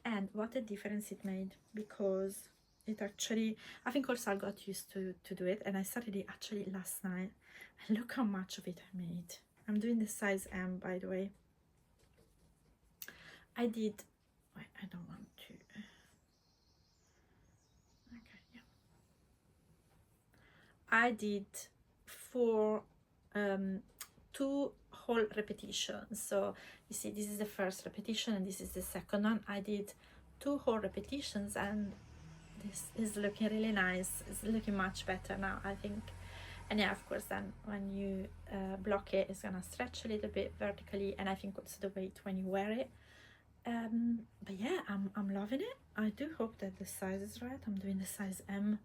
Speaker 1: and what a difference it made, because it actually, I think also I got used to do it, and I started it actually last night, and look how much of it I made. I'm doing the size M, by the way. I did, wait, I don't want to, okay, yeah. I did 2 whole repetitions. So you see, this is the first repetition and this is the second one. I did 2 whole repetitions, and this is looking really nice. It's looking much better now, I think. And yeah, of course, then when you block it, it's gonna stretch a little bit vertically, and I think also the weight when you wear it. But yeah, I'm loving it. I do hope that the size is right. I'm doing the size M,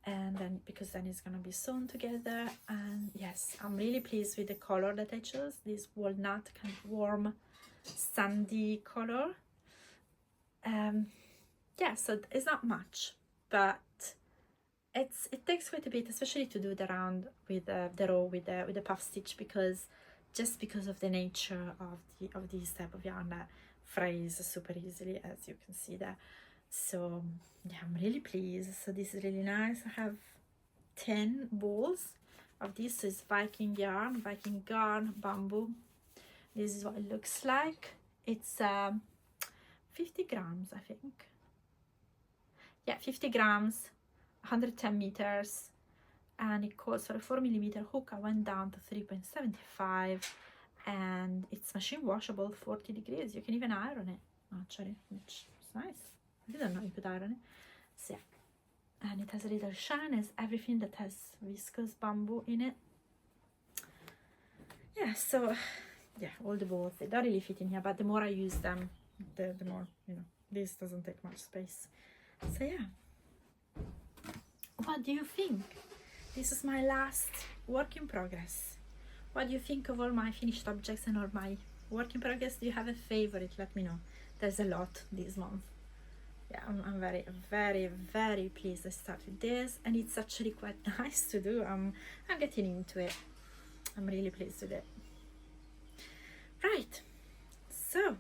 Speaker 1: and then because then it's gonna be sewn together. And yes, I'm really pleased with the color that I chose, this walnut kind of warm sandy color. Yeah, so it's not much, but it takes quite a bit, especially to do the round with the row with the puff stitch, because of the nature of these type of yarn that frays super easily, as you can see there. So yeah, I'm really pleased. So this is really nice. I have 10 balls of this. So it's Viking yarn bamboo. This is what it looks like. It's 50 grams, I think. Yeah, 50 grams, 110 meters, and it calls for a 4mm hook. I went down to 3.75, and it's machine washable, 40 degrees. You can even iron it, actually, which is nice. I didn't know you could iron it. So yeah, and it has a little shine, as everything that has viscose bamboo in it. Yeah, so yeah, all the balls, they don't really fit in here, but the more I use them, the more, you know, this doesn't take much space. So yeah, what do you think? This is my last work in progress. What do you think of all my finished objects and all my work in progress? Do you have a favorite? Let me know. There's a lot this month. Yeah, I'm very, very, very pleased I started this, and it's actually quite nice to do. I'm getting into it. I'm really pleased with it. Right, so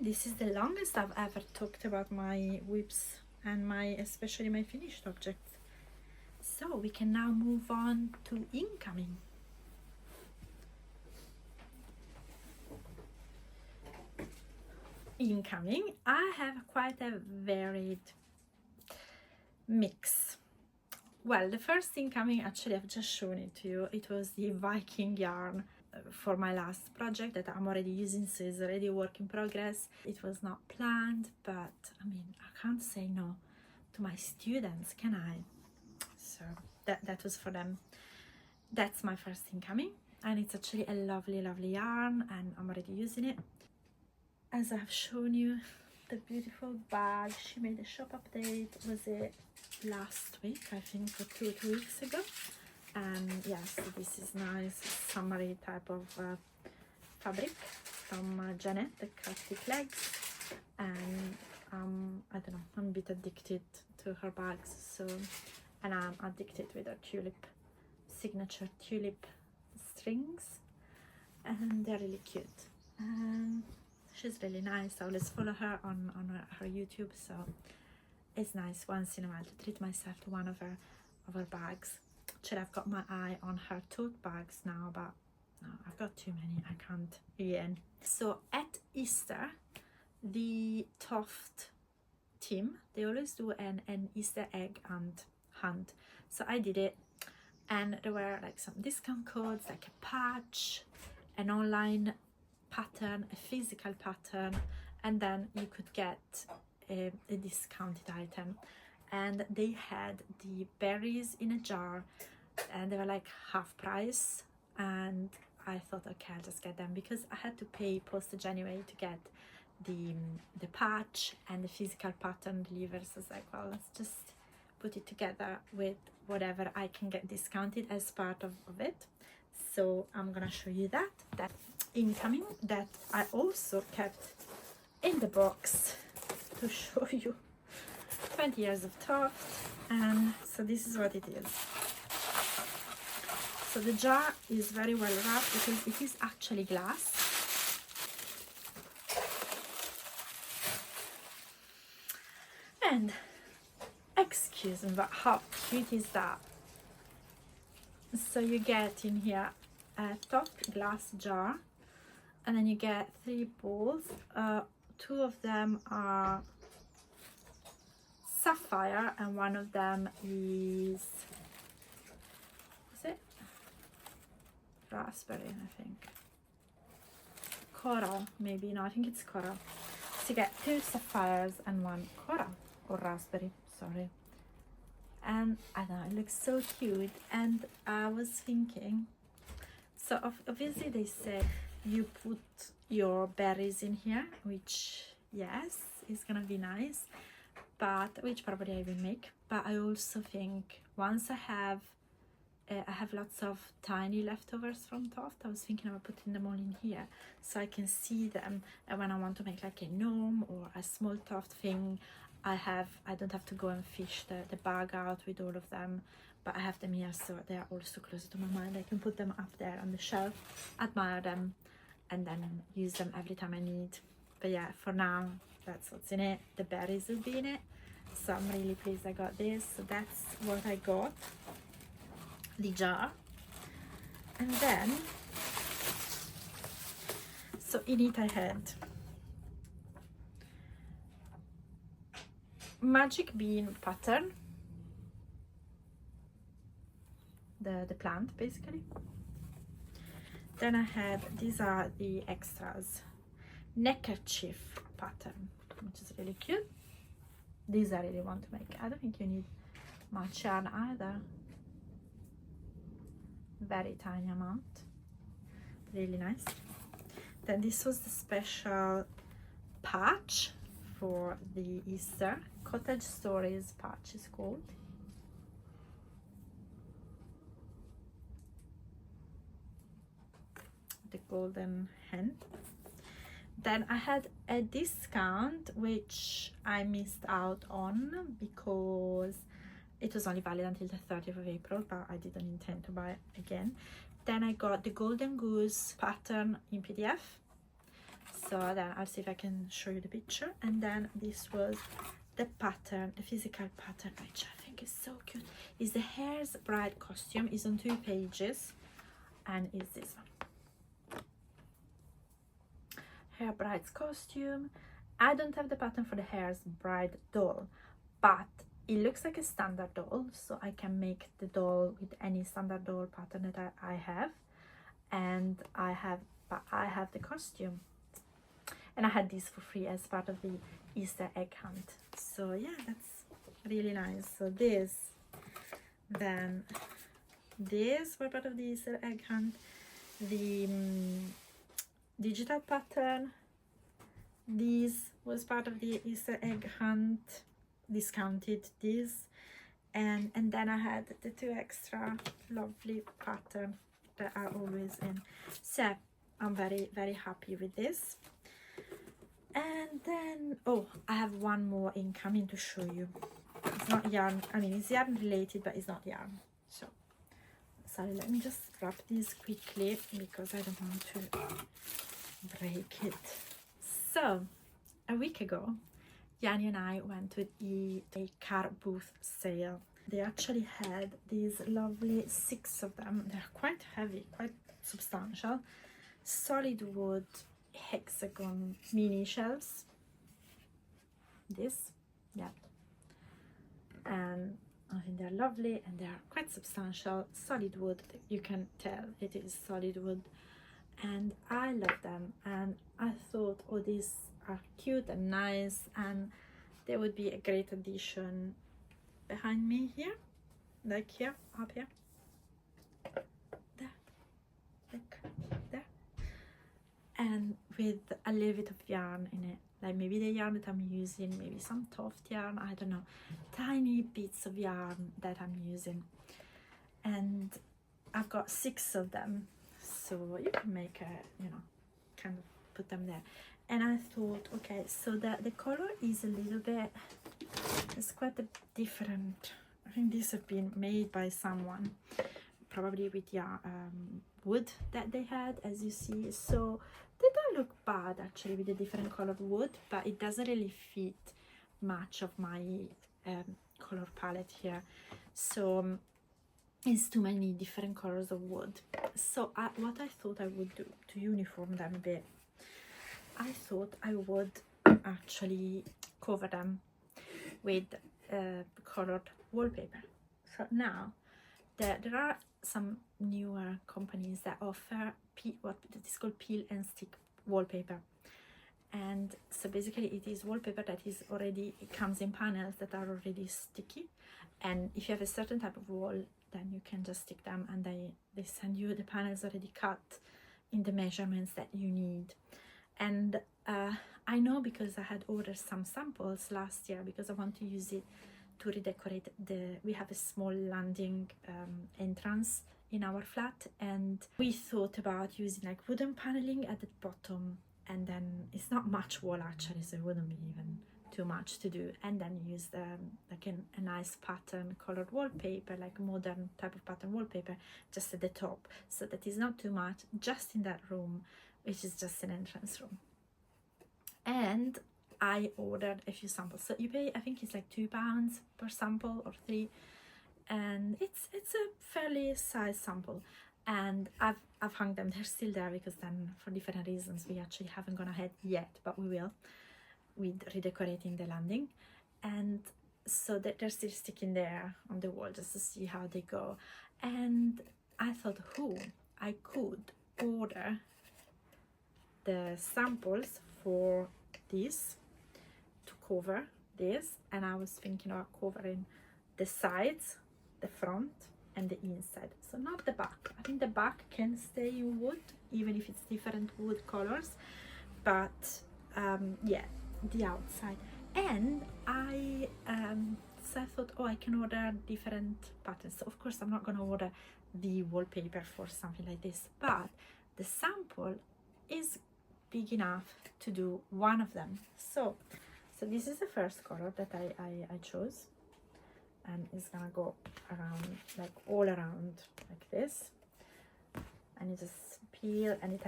Speaker 1: this is the longest I've ever talked about my WIPs and especially my finished objects. So we can now move on to incoming. Incoming, I have quite a varied mix. Well, the first incoming, actually I've just shown it to you. It was the Viking yarn for my last project that I'm already using, so it's already a work in progress. It was not planned, but I mean, I can't say no to my students, can I? So that was for them. That's my first incoming, and it's actually a lovely, lovely yarn, and I'm already using it. As I've shown you, the beautiful bag, she made a shop update, was it last week, I think, or two weeks ago. And yes, this is nice summery type of fabric from Janet, the Crafty Legs. And I don't know, I'm a bit addicted to her bags, so, and I'm addicted with her tulip, signature tulip strings, and they're really cute. And she's really nice. I always follow her on her YouTube, so it's nice once in a while to treat myself to one of her bags. Actually, I've got my eye on her tote bags now, but no, I've got too many. I can't begin. So at Easter, the Toft team, they always do an Easter egg hunt. So I did it, and there were like some discount codes, like a patch, an online pattern, a physical pattern, and then you could get a discounted item. And they had the berries in a jar, and they were like half price, and I thought, okay, I'll just get them, because I had to pay postage anyway to get the patch and the physical pattern delivered. So I was like, well, let's just put it together with whatever I can get discounted as part of it. So I'm gonna show you that incoming that I also kept in the box to show you. 20 years of Toft, and so this is what it is. So the jar is very well wrapped because it is actually glass. And excuse me, but how cute is that? So you get in here a Toft glass jar, and then you get 3 balls. 2 of them are sapphire and one of them is it raspberry, I think. Coral, maybe. No, I think it's coral. So you get 2 sapphires and 1 coral, or raspberry, sorry. And I don't know, it looks so cute. And I was thinking, so obviously they say you put your berries in here, which yes, is gonna be nice, but which probably I will make. But I also think once I have lots of tiny leftovers from Toft, I was thinking about putting them all in here so I can see them, and when I want to make like a gnome or a small Toft thing, I don't have to go and fish the bag out with all of them, but I have them here, so they are also closer to my mind. I can put them up there on the shelf, admire them, and then use them every time I need. But yeah, for now, that's what's in it. The berries will be in it, so I'm really pleased I got this. So that's what I got, the jar. And then, so in it I had magic bean pattern, the plant basically. Then I had, these are the extras, neckerchief pattern, which is really cute. These I really want to make. I don't think you need much yarn either, very tiny amount, really nice. Then this was the special patch for the Easter, Cottage Stories patch is called. The golden hen. Then I had a discount which I missed out on because it was only valid until the 30th of April, but I didn't intend to buy it again. Then I got the Golden Goose pattern in PDF, so then I'll see if I can show you the picture. And then this was the pattern, the physical pattern, which I think is so cute. Is the Hare's Bride costume, is on 2 pages, and is this one, Hare Bride's costume. I don't have the pattern for the Hare's Bride doll, but it looks like a standard doll, so I can make the doll with any standard doll pattern that I have, and I have the costume, and I had this for free as part of the Easter egg hunt. So yeah, that's really nice. So this, then this were part of the Easter egg hunt. The digital pattern, this was part of the Easter egg hunt, discounted this, and then I had the 2 extra lovely pattern that are always in. So I'm very, very happy with this. And then, oh, I have one more incoming to show you. It's not yarn, I mean it's yarn related, but it's not yarn. So sorry, let me just wrap this quickly because I don't want to break it. So a week ago, Yarny and I went to a car booth sale. They actually had these lovely 6 of them. They're quite heavy, quite substantial, solid wood hexagon mini shelves. This, yeah, and I think they're lovely and they're quite substantial, solid wood. You can tell it is solid wood, and I love them. And I thought, oh, these are cute and nice, and they would be a great addition behind me here, like here, up here, there, like there, and with a little bit of yarn in it, like maybe the yarn that I'm using, maybe some Toft yarn, I don't know, tiny bits of yarn that I'm using. And I've got 6 of them, so you can make a, you know, kind of put them there. And I thought, okay, so the color is a little bit, it's quite a different. I think these have been made by someone, probably with wood that they had, as you see. So they don't look bad actually with the different colored wood, but it doesn't really fit much of my color palette here. So is too many different colors of wood. So what I thought I would do to uniform them a bit, I thought I would actually cover them with colored wallpaper. So now there are some newer companies that offer what is called peel and stick wallpaper, and so basically it is wallpaper that is already, it comes in panels that are already sticky, and if you have a certain type of wall, then you can just stick them and they send you the panels already cut in the measurements that you need. And I know because I had ordered some samples last year because I want to use it to redecorate we have a small landing entrance in our flat, and we thought about using like wooden paneling at the bottom, and then it's not much wall actually, so it wouldn't be even too much to do, and then use like a nice pattern colored wallpaper, like modern type of pattern wallpaper, just at the top, so that is not too much just in that room, which is just an entrance room. And I ordered a few samples, so you pay, I think it's like £2 per sample or 3, and it's a fairly sized sample, and I've hung them. They're still there because then for different reasons we actually haven't gone ahead yet, but we will with redecorating the landing, and so that they're still sticking there on the wall just to see how they go. And I thought, I could order the samples for this to cover this, and I was thinking about covering the sides, the front and the inside, so not the back. I think the back can stay in wood even if it's different wood colors, but yeah, the outside. And I thought, I can order different patterns. So of course I'm not going to order the wallpaper for something like this, but the sample is big enough to do one of them. So this is the first color that I chose, and it's gonna go around, like all around like this, and you just peel, and it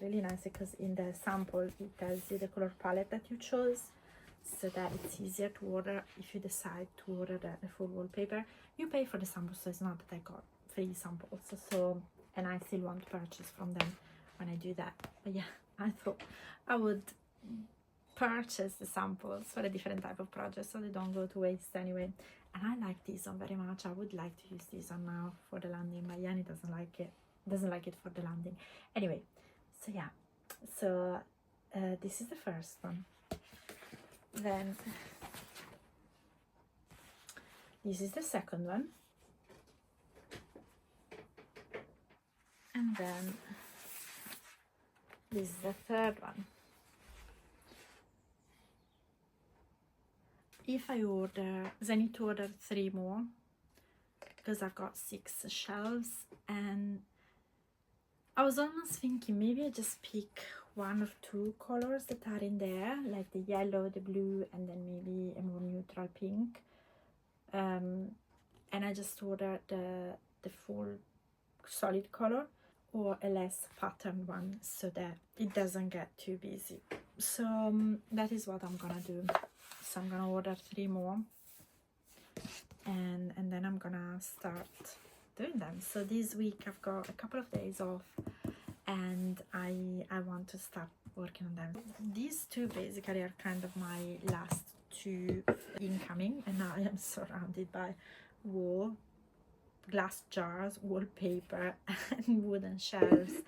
Speaker 1: really nice because in the sample it tells you the color palette that you chose, so that it's easier to order if you decide to order the full wallpaper. You pay for the sample, so it's not that I got free samples, so and I still want to purchase from them when I do that. But yeah, I thought I would purchase the samples for a different type of project so they don't go to waste anyway. And I like this one very much. I would like to use this one now for the landing, but Yanni doesn't like it for the landing anyway. So yeah, so this is the first one. Then this is the second one, and then this is the third one. If I order, because I need to order 3 more because I've got 6 shelves, and I was almost thinking maybe I just pick 1 or 2 colors that are in there, like the yellow, the blue, and then maybe a more neutral pink, and I just order the full solid color, or a less patterned one, so that it doesn't get too busy. So that is what I'm gonna do. So I'm gonna order 3 more, and then I'm gonna start doing them. So this week I've got a couple of days off, and I want to start working on them. These 2 basically are kind of my last 2 incoming, and now I am surrounded by wool, glass jars, wallpaper and wooden shelves.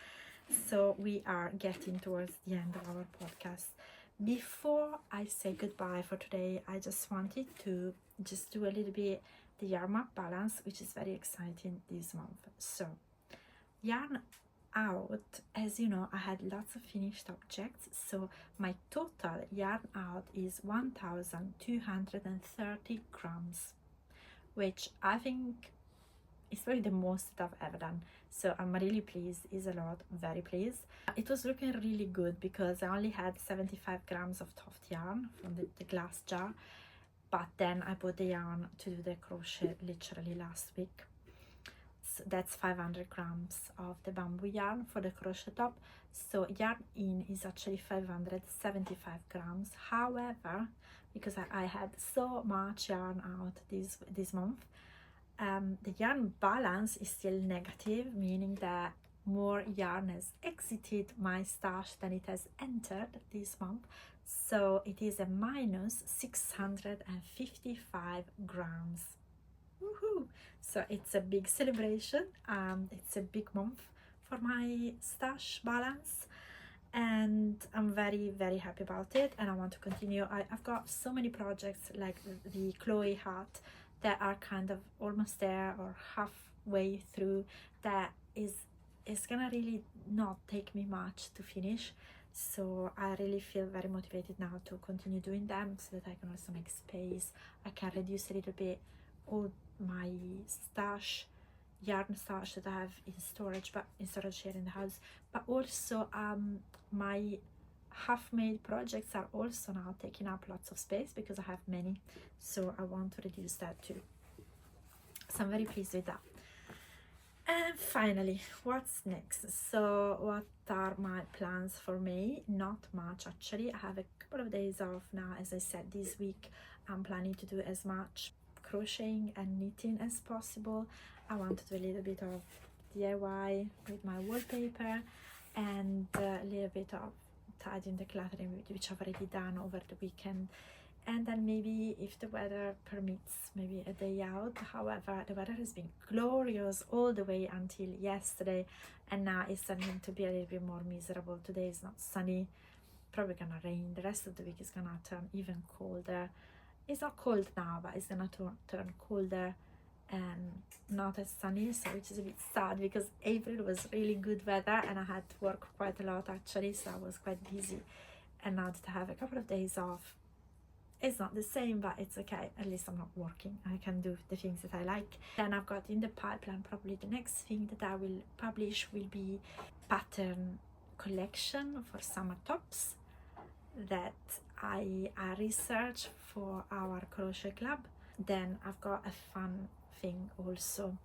Speaker 1: So we are getting towards the end of our podcast. Before I say goodbye for today, I just wanted to just do a little bit the Yarnmap balance, which is very exciting this month. So yarn out, as you know, I had lots of finished objects, so my total yarn out is 1,230 grams, which I think is probably the most that I've ever done. So I'm really pleased. It's a lot, very pleased. It was looking really good because I only had 75 grams of Toft yarn from the glass jar, but then I bought the yarn to do the crochet literally last week. So that's 500 grams of the bamboo yarn for the crochet top. So yarn in is actually 575 grams. However, because I had so much yarn out this month, the yarn balance is still negative, meaning that more yarn has exited my stash than it has entered this month. So it is a minus 655 grams. Woohoo! So it's a big celebration. It's a big month for my stash balance, and I'm very, very happy about it, and I want to continue. I've got so many projects like the Chloe hat that are kind of almost there or halfway through, that is gonna really not take me much to finish. So I really feel very motivated now to continue doing them, so that I can also make space. I can reduce a little bit all my yarn stash that I have in storage here in the house, but also my half-made projects are also now taking up lots of space because I have many, so I want to reduce that too. So I'm very pleased with that. And finally, what's next? So what are my plans for May? Not much actually. I have a couple of days off now. As I said, this week I'm planning to do as much crocheting and knitting as possible. I want to do a little bit of DIY with my wallpaper, and a little bit of tidying, decluttering, which I've already done over the weekend. And then maybe, if the weather permits, maybe a day out. However, the weather has been glorious all the way until yesterday, and now it's starting to be a little bit more miserable. Today is not sunny, probably gonna rain. The rest of the week is gonna turn even colder. It's not cold now, but it's gonna turn colder and not as sunny, so which is a bit sad, because April was really good weather and I had to work quite a lot actually, so I was quite busy. And now that I have a couple of days off, it's not the same, but it's okay. At least I'm not working. I can do the things that I like. Then I've got in the pipeline, probably the next thing that I will publish will be pattern collection for summer tops that I researched for our crochet club. Then I've got a fun thing also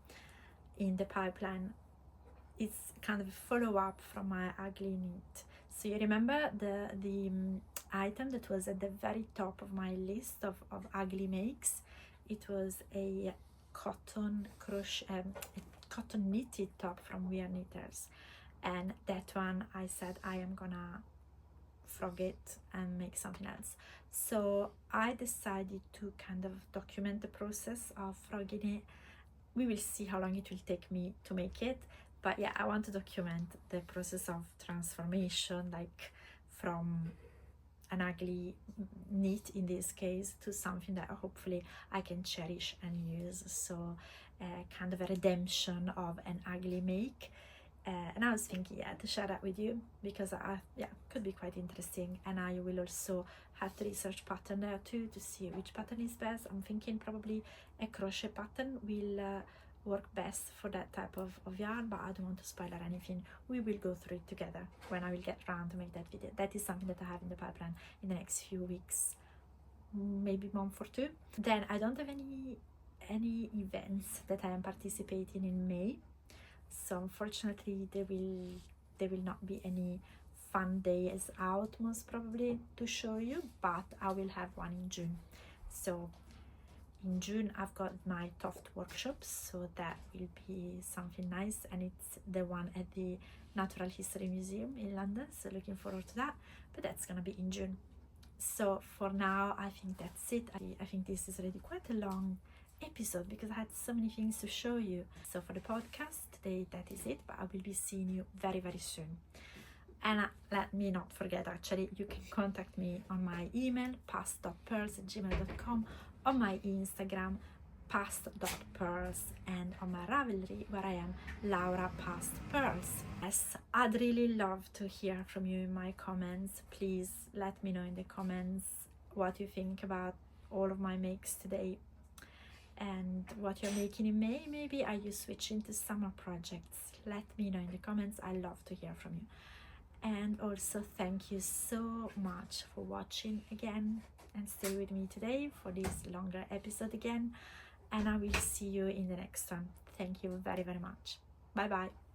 Speaker 1: in the pipeline. It's kind of a follow-up from my ugly knit. So you remember the item that was at the very top of my list of ugly makes? It was a cotton knitted top from We Are Knitters, and that one I said I am gonna frog it and make something else. So I decided to kind of document the process of frogging it. We will see how long it will take me to make it, but yeah, I want to document the process of transformation, like from an ugly knit in this case to something that hopefully I can cherish and use. So kind of a redemption of an ugly make. And I was thinking, yeah, to share that with you, because could be quite interesting. And I will also have to research pattern there too, to see which pattern is best. I'm thinking probably a crochet pattern will work best for that type of yarn, but I don't want to spoil anything. We will go through it together when I will get around to make that video. That is something that I have in the pipeline in the next few weeks, maybe month or two. Then I don't have any events that I am participating in May, so unfortunately there will not be any fun days out most probably to show you, but I will have one in June. So in June I've got my Toft workshops, so that will be something nice, and it's the one at the Natural History Museum in London, so looking forward to that, but that's gonna be in June. So for now I think that's it. I think this is already quite a long episode because I had so many things to show you. So for the podcast today, that is it, but I will be seeing you very, very soon. And let me not forget, actually, you can contact me on my email, past.pearls@gmail.com, on my Instagram, past.pearls, and on my Ravelry, where I am Laura Past Pearls. Yes, I'd really love to hear from you in my comments. Please let me know in the comments what you think about all of my makes today, and what you're making in May. Maybe are you switching to summer projects? Let me know in the comments. I love to hear from you. And also thank you so much for watching again and stay with me today for this longer episode again, and I will see you in the next one. Thank you very, very much. Bye bye.